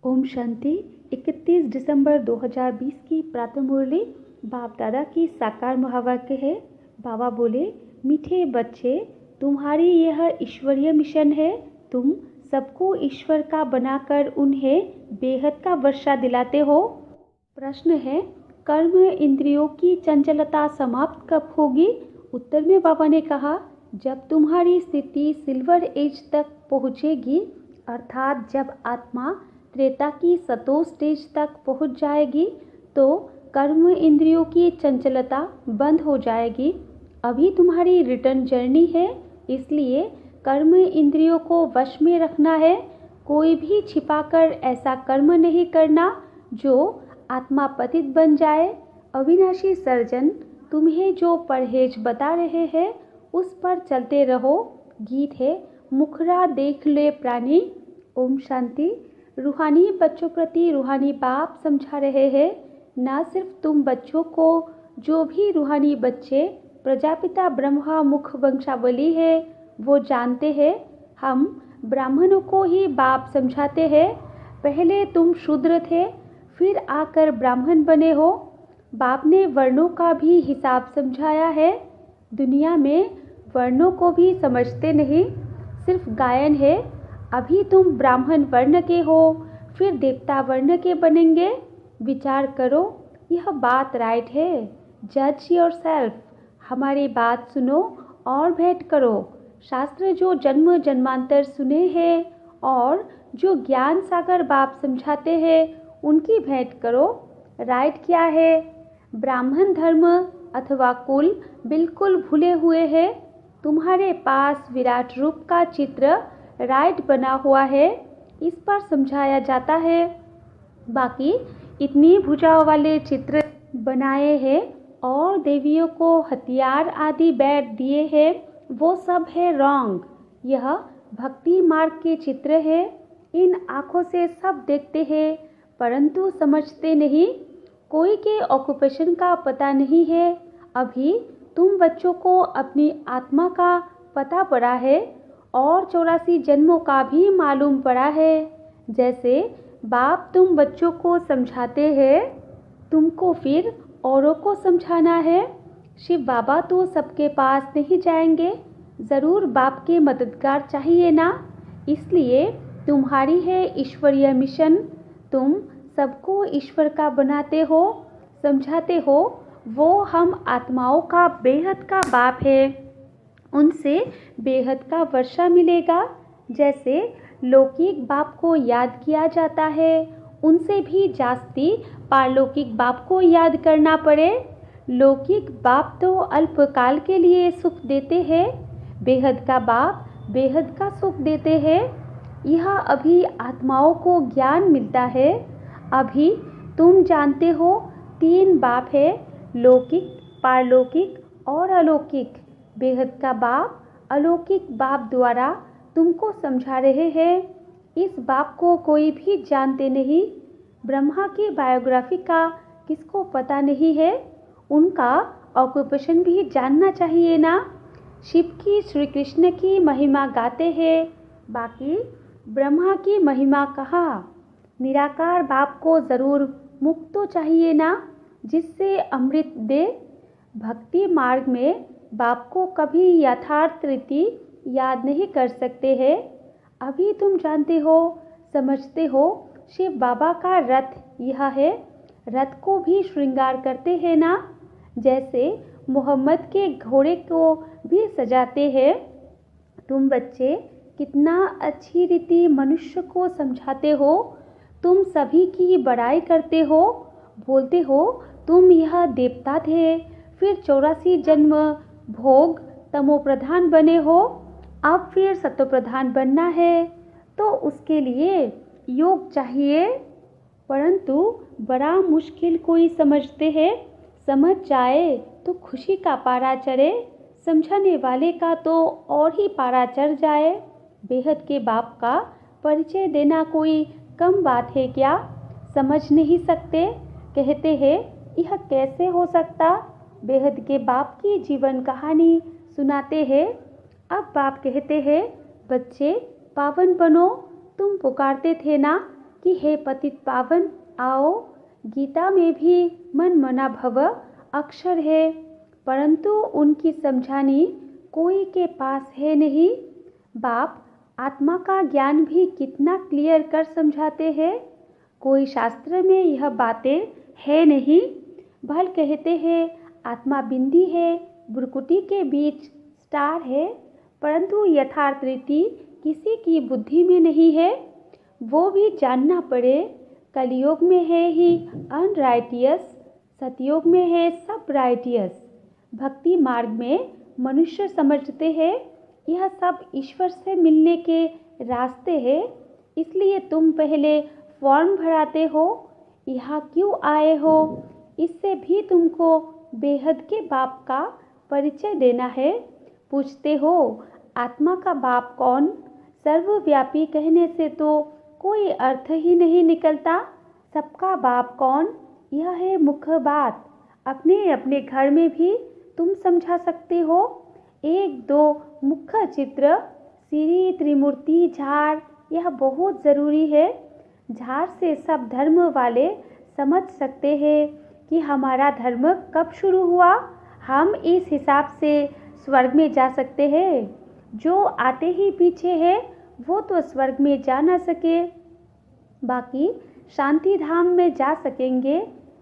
ओम शांति। 31 दिसंबर 2020 की प्रातः मुरली बाप दादा की साकार महावाक्य है। बाबा बोले, मीठे बच्चे, तुम्हारी यह ईश्वरीय मिशन है। तुम सबको ईश्वर का बनाकर उन्हें बेहद का वर्षा दिलाते हो। प्रश्न है, कर्म इंद्रियों की चंचलता समाप्त कब होगी? उत्तर में बाबा ने कहा, जब तुम्हारी स्थिति सिल्वर एज तक पहुँचेगी, अर्थात जब आत्मा त्रेता की सतो स्टेज तक पहुँच जाएगी, तो कर्म इंद्रियों की चंचलता बंद हो जाएगी। अभी तुम्हारी रिटर्न जर्नी है, इसलिए कर्म इंद्रियों को वश में रखना है। कोई भी छिपाकर ऐसा कर्म नहीं करना जो आत्मा पतित बन जाए। अविनाशी सर्जन तुम्हें जो परहेज बता रहे हैं उस पर चलते रहो। गीत है, मुखरा देख ले प्राणी। ओम शांति। रूहानी बच्चों प्रति रूहानी बाप समझा रहे हैं, ना सिर्फ तुम बच्चों को, जो भी रूहानी बच्चे प्रजापिता ब्रह्मा मुख वंशावली है वो जानते हैं। हम ब्राह्मणों को ही बाप समझाते हैं। पहले तुम शूद्र थे, फिर आकर ब्राह्मण बने हो। बाप ने वर्णों का भी हिसाब समझाया है। दुनिया में वर्णों को भी समझते नहीं, सिर्फ गायन है। अभी तुम ब्राह्मण वर्ण के हो, फिर देवता वर्ण के बनेंगे। विचार करो, यह बात राइट है। जज योरसेल्फ। हमारी बात सुनो और भेंट करो। शास्त्र जो जन्म जन्मांतर सुने हैं और जो ज्ञान सागर बाप समझाते हैं उनकी भेंट करो। राइट क्या है? ब्राह्मण धर्म अथवा कुल बिल्कुल भूले हुए हैं। तुम्हारे पास विराट रूप का चित्र राइट बना हुआ है, इस पर समझाया जाता है। बाकी इतनी भुजाओं वाले चित्र बनाए हैं और देवियों को हथियार आदि बैठ दिए हैं, वो सब है रॉन्ग। यह भक्ति मार्ग के चित्र है। इन आँखों से सब देखते हैं परंतु समझते नहीं। कोई के ऑक्यूपेशन का पता नहीं है। अभी तुम बच्चों को अपनी आत्मा का पता पड़ा है और 84 जन्मों का भी मालूम पड़ा है। जैसे बाप तुम बच्चों को समझाते हैं, तुमको फिर औरों को समझाना है। शिव बाबा तो सबके पास नहीं जाएंगे, ज़रूर बाप के मददगार चाहिए ना। इसलिए तुम्हारी है ईश्वरीय मिशन। तुम सबको ईश्वर का बनाते हो, समझाते हो। वो हम आत्माओं का बेहद का बाप है, उनसे बेहद का वर्षा मिलेगा। जैसे लौकिक बाप को याद किया जाता है, उनसे भी जास्ती पारलौकिक बाप को याद करना पड़े। लौकिक बाप तो अल्पकाल के लिए सुख देते हैं, बेहद का बाप बेहद का सुख देते हैं। यह अभी आत्माओं को ज्ञान मिलता है। अभी तुम जानते हो 3 बाप है, लौकिक, पारलौकिक और अलौकिक। बेहद का बाप अलौकिक बाप द्वारा तुमको समझा रहे हैं। इस बाप को कोई भी जानते नहीं। ब्रह्मा की बायोग्राफी का किसको पता नहीं है? उनका ऑक्यूपेशन भी जानना चाहिए ना। शिव की, श्री कृष्ण की महिमा गाते हैं, बाकी ब्रह्मा की महिमा कहाँ? निराकार बाप को ज़रूर मुक्त तो चाहिए ना, जिससे अमृत दे। भक्ति मार्ग में बाप को कभी यथार्थ रीति याद नहीं कर सकते हैं। अभी तुम जानते हो, समझते हो, शिव बाबा का रथ यह है। रथ को भी श्रृंगार करते हैं ना, जैसे मोहम्मद के घोड़े को भी सजाते हैं। तुम बच्चे कितना अच्छी रीति मनुष्य को समझाते हो। तुम सभी की बड़ाई करते हो, बोलते हो तुम यह देवता थे, फिर 84 जन्म भोग तमो प्रधान बने हो, अब फिर सत्व प्रधान बनना है, तो उसके लिए योग चाहिए। परंतु बड़ा मुश्किल कोई समझते हैं। समझ जाए तो खुशी का पारा चढ़े, समझाने वाले का तो और ही पारा चढ़ जाए। बेहद के बाप का परिचय देना कोई कम बात है क्या? समझ नहीं सकते, कहते हैं यह कैसे हो सकता? बेहद के बाप की जीवन कहानी सुनाते हैं। अब बाप कहते हैं, बच्चे पावन बनो। तुम पुकारते थे ना, कि हे पतित पावन आओ, गीता में भी मन मना भव अक्षर है, परंतु उनकी समझानी कोई के पास है नहीं। बाप आत्मा का ज्ञान भी कितना क्लियर कर समझाते हैं, कोई शास्त्र में यह बातें है नहीं। भल कहते हैं आत्मा बिंदी है, भ्रुकुटी के बीच स्टार है, परंतु यथार्थ रीति किसी की बुद्धि में नहीं है, वो भी जानना पड़े। कलयुग में है ही अनराइटियस, सतयुग में है सब राइटियस। भक्ति मार्ग में मनुष्य समझते हैं यह सब ईश्वर से मिलने के रास्ते हैं, इसलिए तुम पहले फॉर्म भराते हो, यहाँ क्यों आए हो, इससे भी तुमको बेहद के बाप का परिचय देना है। पूछते हो आत्मा का बाप कौन, सर्वव्यापी कहने से तो कोई अर्थ ही नहीं निकलता। सबका बाप कौन, यह है मुख्य बात। अपने अपने घर में भी तुम समझा सकते हो। एक दो मुख्य चित्र, श्री त्रिमूर्ति, झाड़, यह बहुत ज़रूरी है। झाड़ से सब धर्म वाले समझ सकते हैं कि हमारा धर्म कब शुरू हुआ। हम इस हिसाब से स्वर्ग में जा सकते हैं। जो आते ही पीछे है वो तो स्वर्ग में जा ना सके, बाकी शांति धाम में जा सकेंगे।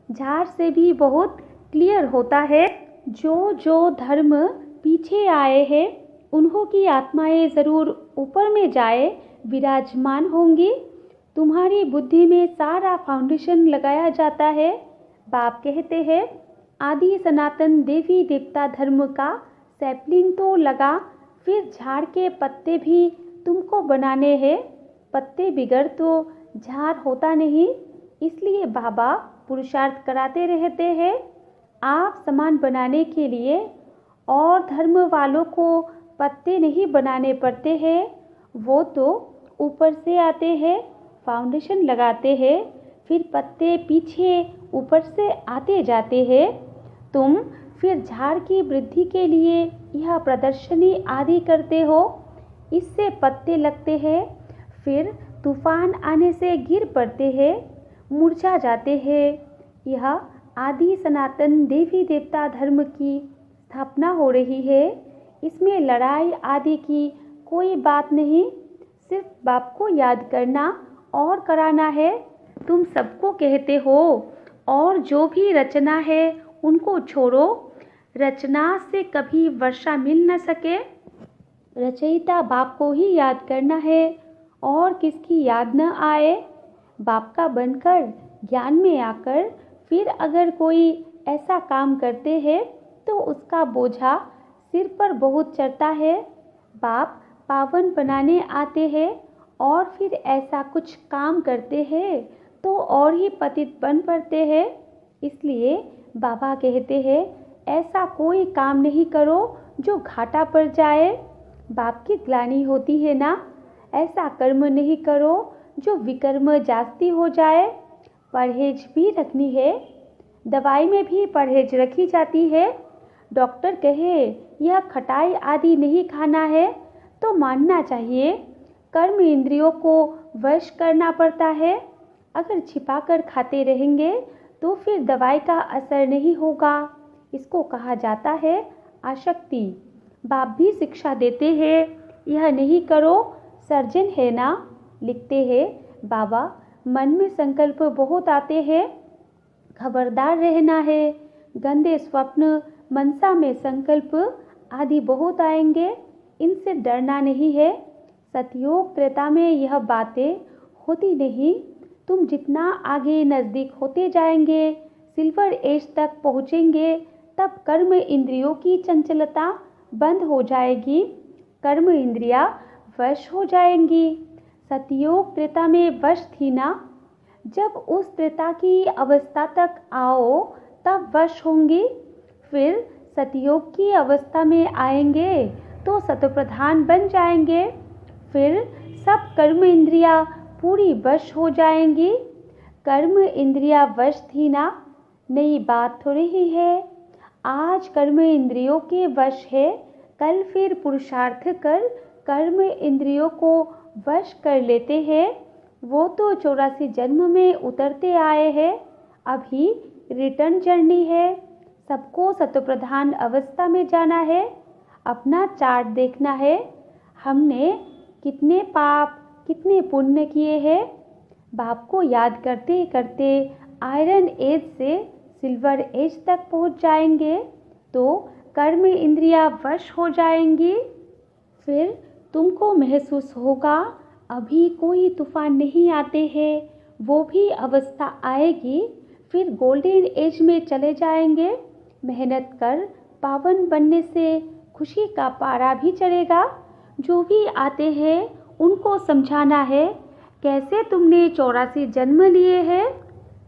झाड़ से भी बहुत क्लियर होता है। जो जो धर्म पीछे आए हैं उन्हों की आत्माएं ज़रूर ऊपर में जाए विराजमान होंगी। तुम्हारी बुद्धि में सारा फाउंडेशन लगाया जाता है। बाप कहते हैं आदि सनातन देवी देवता धर्म का सैपलिंग तो लगा, फिर झाड़ के पत्ते भी तुमको बनाने हैं। पत्ते बिगड़ तो झाड़ होता नहीं, इसलिए बाबा पुरुषार्थ कराते रहते हैं आप सामान बनाने के लिए। और धर्म वालों को पत्ते नहीं बनाने पड़ते हैं, वो तो ऊपर से आते हैं, फाउंडेशन लगाते हैं, फिर पत्ते पीछे ऊपर से आते जाते हैं। तुम फिर झाड़ की वृद्धि के लिए यह प्रदर्शनी आदि करते हो, इससे पत्ते लगते हैं, फिर तूफान आने से गिर पड़ते हैं, मुरझा जाते हैं। यह आदि सनातन देवी देवता धर्म की स्थापना हो रही है। इसमें लड़ाई आदि की कोई बात नहीं, सिर्फ बाप को याद करना और कराना है। तुम सबको कहते हो और जो भी रचना है उनको छोड़ो। रचना से कभी वर्षा मिल न सके, रचयिता बाप को ही याद करना है और किसकी याद न आए। बाप का बनकर ज्ञान में आकर फिर अगर कोई ऐसा काम करते हैं तो उसका बोझा सिर पर बहुत चढ़ता है। बाप पावन बनाने आते हैं और फिर ऐसा कुछ काम करते हैं तो और ही पतित बन पड़ते हैं। इसलिए बाबा कहते हैं ऐसा कोई काम नहीं करो जो घाटा पड़ जाए। बाप की ग्लानि होती है ना, ऐसा कर्म नहीं करो जो विकर्म जास्ती हो जाए। परहेज भी रखनी है, दवाई में भी परहेज रखी जाती है। डॉक्टर कहे यह खटाई आदि नहीं खाना है तो मानना चाहिए। कर्म इंद्रियों को वश करना पड़ता है। अगर छिपा कर खाते रहेंगे तो फिर दवाई का असर नहीं होगा। इसको कहा जाता है आसक्ति। बाप भी शिक्षा देते हैं यह नहीं करो, सर्जन है ना, लिखते हैं बाबा मन में संकल्प बहुत आते हैं, खबरदार रहना है। गंदे स्वप्न, मनसा में संकल्प आदि बहुत आएंगे, इनसे डरना नहीं है। सतयोग त्रेता में यह बातें होती नहीं। तुम जितना आगे नज़दीक होते जाएंगे, सिल्वर एज तक पहुँचेंगे, तब कर्म इंद्रियों की चंचलता बंद हो जाएगी, कर्म इंद्रिया वश हो जाएंगी। सतयोग त्रेता में वश थी ना, जब उस त्रेता की अवस्था तक आओ तब वश होंगी। फिर सतयोग की अवस्था में आएंगे तो सतप्रधान बन जाएंगे, फिर सब कर्म इंद्रिया पूरी वश हो जाएंगी। कर्म इंद्रिया वश थी ना, नई बात थोड़ी ही है। आज कर्म इंद्रियों के वश है, कल फिर पुरुषार्थ कर कर्म इंद्रियों को वश कर लेते हैं। वो तो 84 जन्म में उतरते आए हैं, अभी रिटर्न जर्नी है। सबको सतोप्रधान अवस्था में जाना है, अपना चार्ट देखना है, हमने कितने पाप कितने पुण्य किए हैं। बाप को याद करते करते आयरन एज से सिल्वर एज तक पहुंच जाएंगे तो कर्म इंद्रियां वश हो जाएंगी। फिर तुमको महसूस होगा अभी कोई तूफान नहीं आते हैं, वो भी अवस्था आएगी, फिर गोल्डन एज में चले जाएंगे। मेहनत कर पावन बनने से खुशी का पारा भी चढ़ेगा। जो भी आते हैं उनको समझाना है कैसे तुमने 84 जन्म लिए हैं।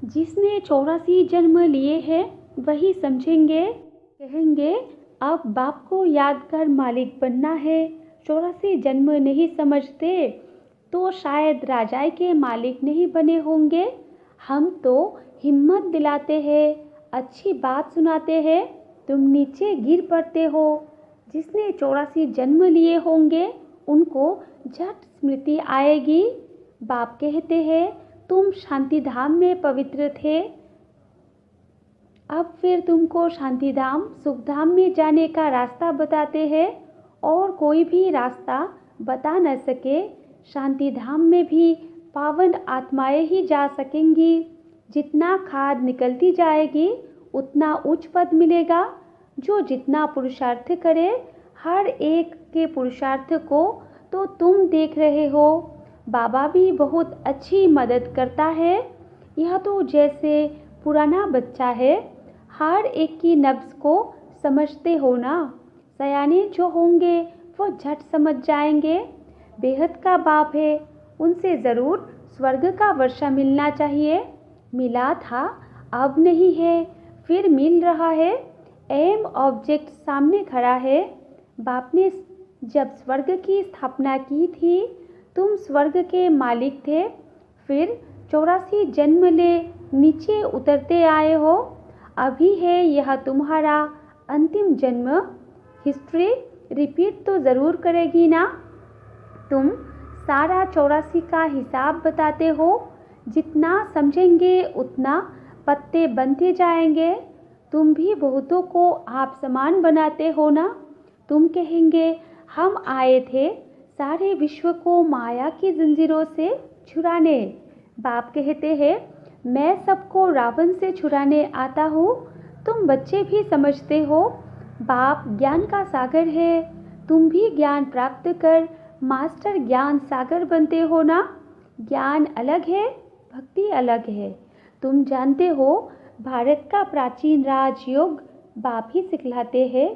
जिसने 84 जन्म लिए हैं वही समझेंगे, कहेंगे अब बाप को याद कर मालिक बनना है। 84 जन्म नहीं समझते तो शायद राजाई के मालिक नहीं बने होंगे। हम तो हिम्मत दिलाते हैं, अच्छी बात सुनाते हैं, तुम नीचे गिर पड़ते हो। जिसने 84 जन्म लिए होंगे उनको झट स्मृति आएगी। बाप कहते हैं तुम शांति धाम में पवित्र थे, अब फिर तुमको शांति धाम सुख धाम में जाने का रास्ता बताते हैं और कोई भी रास्ता बता न सके। शांति धाम में भी पावन आत्माएं ही जा सकेंगी। जितना खाद निकलती जाएगी उतना उच्च पद मिलेगा। जो जितना पुरुषार्थ करे, हर एक के पुरुषार्थ को तो तुम देख रहे हो। बाबा भी बहुत अच्छी मदद करता है। यह तो जैसे पुराना बच्चा है, हर एक की नब्ज को समझते हो ना। सयाने जो होंगे वो झट समझ जाएंगे। बेहद का बाप है, उनसे ज़रूर स्वर्ग का वर्षा मिलना चाहिए। मिला था, अब नहीं है, फिर मिल रहा है। एम ऑब्जेक्ट सामने खड़ा है। बाप ने जब स्वर्ग की स्थापना की थी तुम स्वर्ग के मालिक थे, फिर 84 जन्म ले नीचे उतरते आए हो। अभी है यह तुम्हारा अंतिम जन्म। हिस्ट्री रिपीट तो ज़रूर करेगी ना। तुम सारा 84 का हिसाब बताते हो। जितना समझेंगे उतना पत्ते बनते जाएंगे। तुम भी बहुतों को आप समान बनाते हो ना। तुम कहेंगे हम आए थे सारे विश्व को माया की जंजीरों से छुड़ाने। बाप कहते हैं मैं सबको रावण से छुड़ाने आता हूँ। तुम बच्चे भी समझते हो बाप ज्ञान का सागर है। तुम भी ज्ञान प्राप्त कर मास्टर ज्ञान सागर बनते हो ना। ज्ञान अलग है, भक्ति अलग है। तुम जानते हो भारत का प्राचीन राजयोग बाप ही सिखलाते हैं,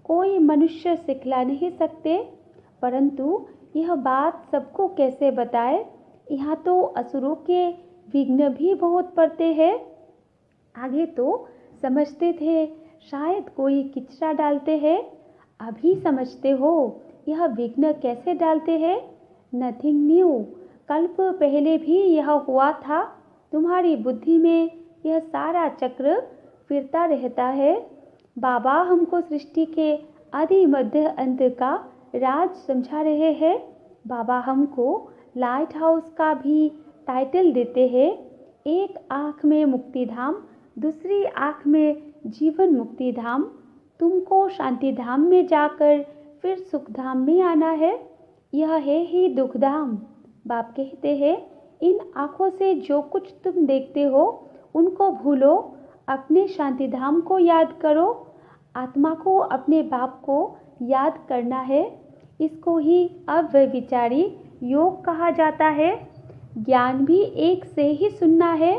कोई मनुष्य सिखला नहीं सकते। परंतु यह बात सबको कैसे बताए। यहाँ तो असुरों के विघ्न भी बहुत पड़ते हैं। आगे तो समझते थे शायद कोई किचरा डालते हैं, अभी समझते हो यह विघ्न कैसे डालते हैं। नथिंग न्यू, कल्प पहले भी यह हुआ था। तुम्हारी बुद्धि में यह सारा चक्र फिरता रहता है। बाबा हमको सृष्टि के आदि मध्य अंत का राज समझा रहे हैं। बाबा हमको लाइट हाउस का भी टाइटल देते हैं। एक आँख में मुक्ति धाम, दूसरी आँख में जीवन मुक्ति धाम। तुमको शांति धाम में जाकर फिर सुख धाम में आना है। यह है ही दुख धाम। बाप कहते हैं इन आँखों से जो कुछ तुम देखते हो उनको भूलो, अपने शांति धाम को याद करो। आत्मा को अपने बाप को याद करना है। इसको ही अव्यभिचारी योग कहा जाता है। ज्ञान भी एक से ही सुनना है,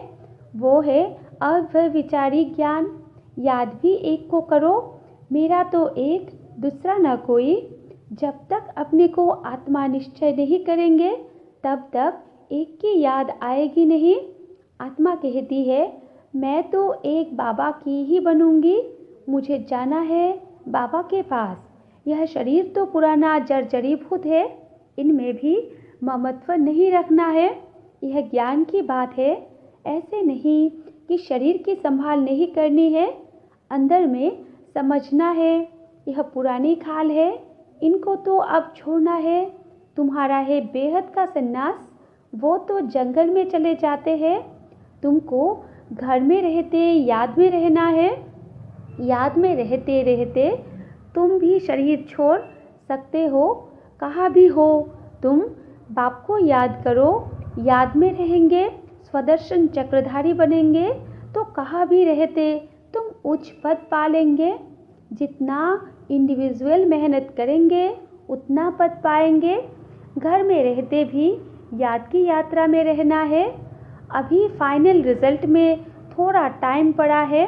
वो है अव्यभिचारी ज्ञान। याद भी एक को करो, मेरा तो एक दूसरा न कोई। जब तक अपने को आत्मा निश्चय नहीं करेंगे तब तक एक की याद आएगी नहीं। आत्मा कहती है मैं तो एक बाबा की ही बनूंगी, मुझे जाना है बाबा के पास। यह शरीर तो पुराना जर्जरीभूत है, इनमें भी ममत्व नहीं रखना है। यह ज्ञान की बात है। ऐसे नहीं कि शरीर की संभाल नहीं करनी है, अंदर में समझना है यह पुरानी खाल है, इनको तो अब छोड़ना है। तुम्हारा है बेहद का सन्यास, वो तो जंगल में चले जाते हैं। तुमको घर में रहते याद में रहना है। याद में रहते रहते तुम भी शरीर छोड़ सकते हो। कहाँ भी हो तुम बाप को याद करो। याद में रहेंगे, स्वदर्शन चक्रधारी बनेंगे तो कहाँ भी रहते तुम उच्च पद पा लेंगे। जितना इंडिविजुअल मेहनत करेंगे उतना पद पाएंगे। घर में रहते भी याद की यात्रा में रहना है। अभी फाइनल रिजल्ट में थोड़ा टाइम पड़ा है,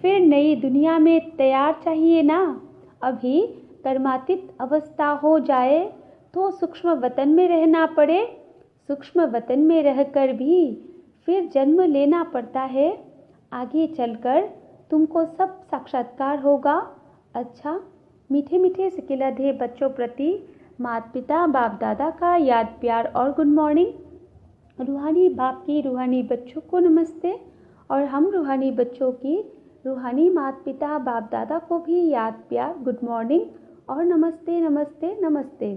फिर नई दुनिया में तैयार चाहिए ना। अभी कर्मातीत अवस्था हो जाए तो सूक्ष्म वतन में रहना पड़े। सूक्ष्म वतन में रहकर भी फिर जन्म लेना पड़ता है। आगे चलकर तुमको सब साक्षात्कार होगा। अच्छा, मीठे मीठे सिकिलाधे बच्चों प्रति माता पिता बाप दादा का याद प्यार और गुड मॉर्निंग। रूहानी बाप की रूहानी बच्चों को नमस्ते, और हम रूहानी बच्चों की रूहानी माता पिता बाप दादा को भी याद प्यार गुड मॉर्निंग और नमस्ते नमस्ते नमस्ते।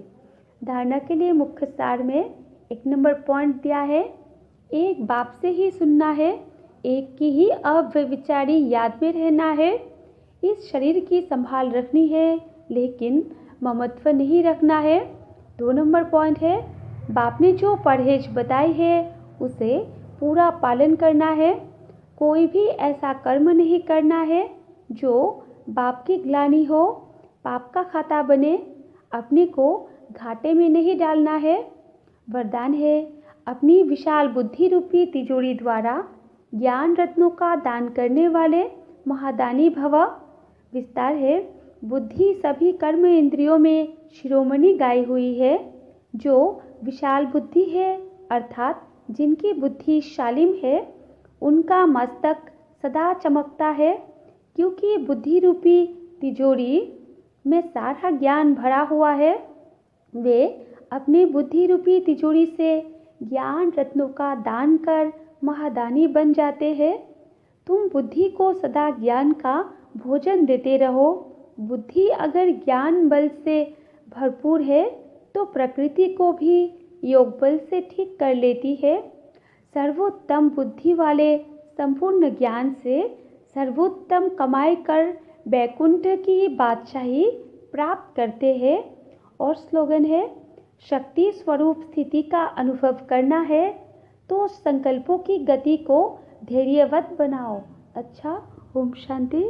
धारणा के लिए मुख्य सार में 1 नंबर पॉइंट दिया है, एक बाप से ही सुनना है, एक की ही अव्यभिचारी याद में रहना है। इस शरीर की संभाल रखनी है लेकिन ममत्व नहीं रखना है। 2 नंबर पॉइंट है, बाप ने जो परहेज बताई है उसे पूरा पालन करना है। कोई भी ऐसा कर्म नहीं करना है जो बाप की ग्लानि हो, पाप का खाता बने। अपने को घाटे में नहीं डालना है। वरदान है, अपनी विशाल बुद्धि रूपी तिजोरी द्वारा ज्ञान रत्नों का दान करने वाले महादानी भव। विस्तार है, बुद्धि सभी कर्म इंद्रियों में शिरोमणि गाई हुई है। जो विशाल बुद्धि है अर्थात जिनकी बुद्धि शालिम है उनका मस्तक सदा चमकता है, क्योंकि बुद्धि रूपी तिजोरी में सारा ज्ञान भरा हुआ है। वे अपने बुद्धि रूपी तिजोरी से ज्ञान रत्नों का दान कर महादानी बन जाते हैं। तुम बुद्धि को सदा ज्ञान का भोजन देते रहो। बुद्धि अगर ज्ञान बल से भरपूर है तो प्रकृति को भी योग बल से ठीक कर लेती है। सर्वोत्तम बुद्धि वाले संपूर्ण ज्ञान से सर्वोत्तम कमाई कर वैकुंठ की बादशाही प्राप्त करते हैं। और स्लोगन है, शक्ति स्वरूप स्थिति का अनुभव करना है तो संकल्पों की गति को धैर्यवत बनाओ। अच्छा, ओम शांति।